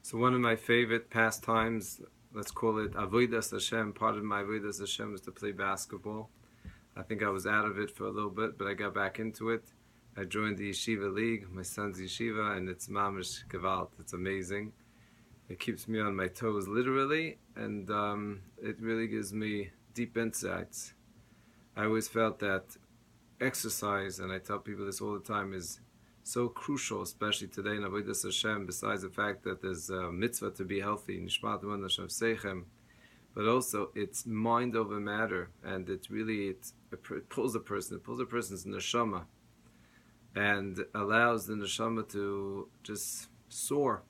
So one of my favorite pastimes, let's call it Avodas Hashem, part of my Avodas Hashem is to play basketball. I think I was out of it for a little bit, but I got back into it. I joined the Yeshiva League, my son's Yeshiva, and it's mamish gewalt. It's amazing. It keeps me on my toes literally, and it really gives me deep insights. I always felt that exercise, and I tell people this all the time, is so crucial, especially today in Avodas Hashem, besides the fact that there's a mitzvah to be healthy, Nishmat Hashem Seichem, but also it's mind over matter, and it pulls a person's neshama, and allows the neshama to just soar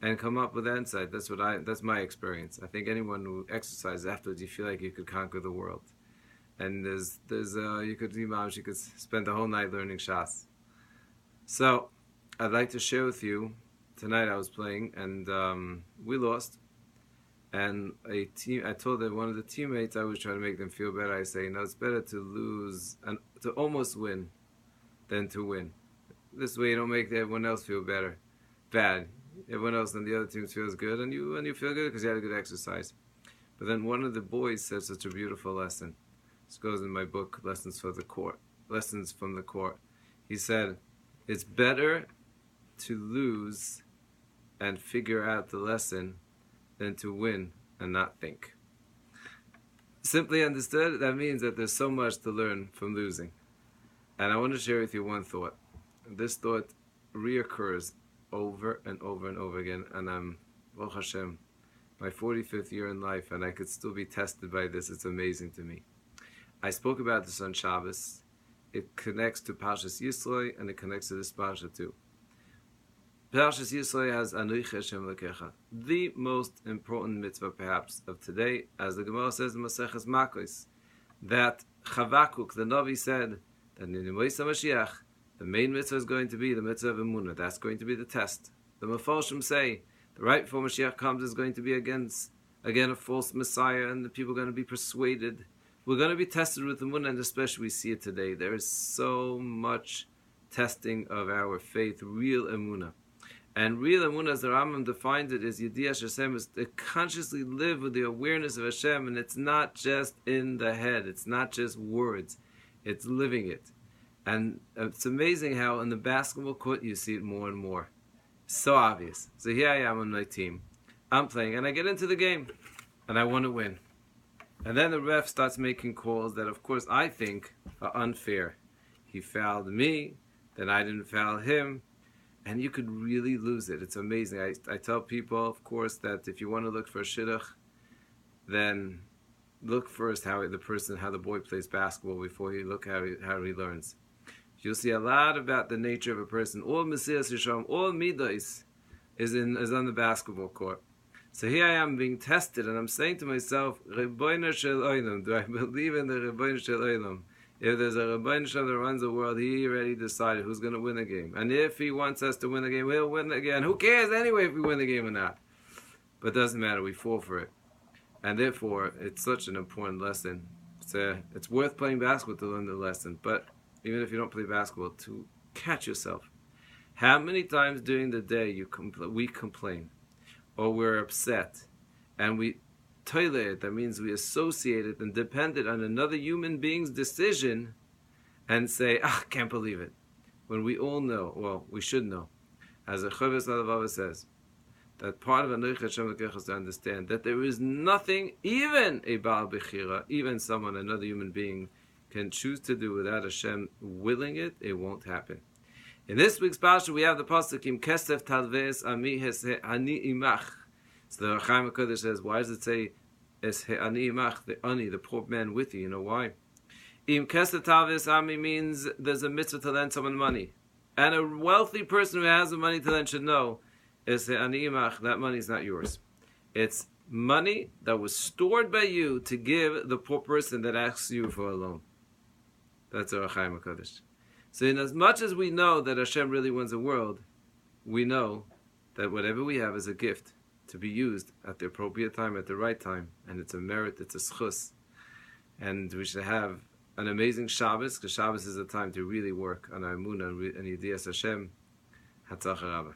and come up with insight. That's my experience. I think anyone who exercises afterwards, you feel like you could conquer the world. And you could spend the whole night learning Shas. So, I'd like to share with you, tonight I was playing, and we lost. And I told one of the teammates, I was trying to make them feel better. I say, it's better to lose and to almost win than to win. This way you don't make everyone else feel bad. Everyone else on the other team feels good, and you feel good because you had a good exercise. But then one of the boys said such a beautiful lesson. This goes in my book, Lessons from the Court. He said, it's better to lose and figure out the lesson than to win and not think. Simply understood, that means that there's so much to learn from losing. And I want to share with you one thought. This thought reoccurs over and over and over again, and I'm, Baruch Hashem, my 45th year in life, and I could still be tested by this. It's amazing to me. I spoke about this on Shabbos. It connects to Parshas Yisro, and it connects to this Parsha too. Parshas Yisro has Anochi Hashem Elokecha, the most important mitzvah perhaps of today, as the Gemara says in Maseches Makos, that Chavakuk, the Navi, said that in the Moisei Mashiach, the main mitzvah is going to be the mitzvah of Emunah. That's going to be the test. The Mefarshim say the right before Mashiach comes is going to be again a false Messiah, and the people are going to be persuaded. We're going to be tested with Emunah, and especially we see it today. There is so much testing of our faith, real Emunah. And real Emunah, as the Rambam defines it, is Yedias Hashem, is to consciously live with the awareness of Hashem, and it's not just in the head, it's not just words, it's living it. And it's amazing how in the basketball court you see it more and more. So obvious. So here I am on my team. I'm playing, and I get into the game, and I want to win. And then the ref starts making calls that, of course, I think are unfair. He fouled me, then I didn't foul him, and you could really lose it. It's amazing. I tell people, of course, that if you want to look for a shidduch, then look first how the boy plays basketball before you look how he learns. You'll see a lot about the nature of a person. All Mesiras Yesharim, all Midas is on the basketball court. So here I am being tested, and I'm saying to myself, Rebbeinu Shel Olam, do I believe in the Rebbeinu Shel Olam? If there's a Rebbeinu Shel Olam that runs the world, he already decided who's going to win the game. And if he wants us to win the game, he'll win again. Who cares anyway if we win the game or not? But it doesn't matter, we fall for it. And therefore, it's such an important lesson. It's worth playing basketball to learn the lesson, but even if you don't play basketball, to catch yourself. How many times during the day we complain, or we're upset, and we toilet it, that means we associate it and depend it on another human being's decision, and say, can't believe it. When we all know, well, we should know, as the Chavis Alavava says, that part of Anochi Hashem Elokecha is to understand that there is nothing, even a Baal Bechira, even someone, another human being, can choose to do without Hashem willing it, it won't happen. In this week's parsha, we have the pasuk Im Kesef Talves Ami Ani Imach. So the Chaim HaKadosh says, why does it say Es Ani Imach, the Ani, the poor man with you? You know why? Im Kesef Talves Ami means there's a mitzvah to lend someone money, and a wealthy person who has the money to lend should know Es Ani Imach, that money is not yours. It's money that was stored by you to give the poor person that asks you for a loan. That's our Chaim HaKadosh. So in as much as we know that Hashem really wins the world, we know that whatever we have is a gift to be used at the appropriate time, at the right time. And it's a merit, it's a schus. And we should have an amazing Shabbos, because Shabbos is a time to really work on our Emunah and Yedias Hashem. Hatzach Rabba.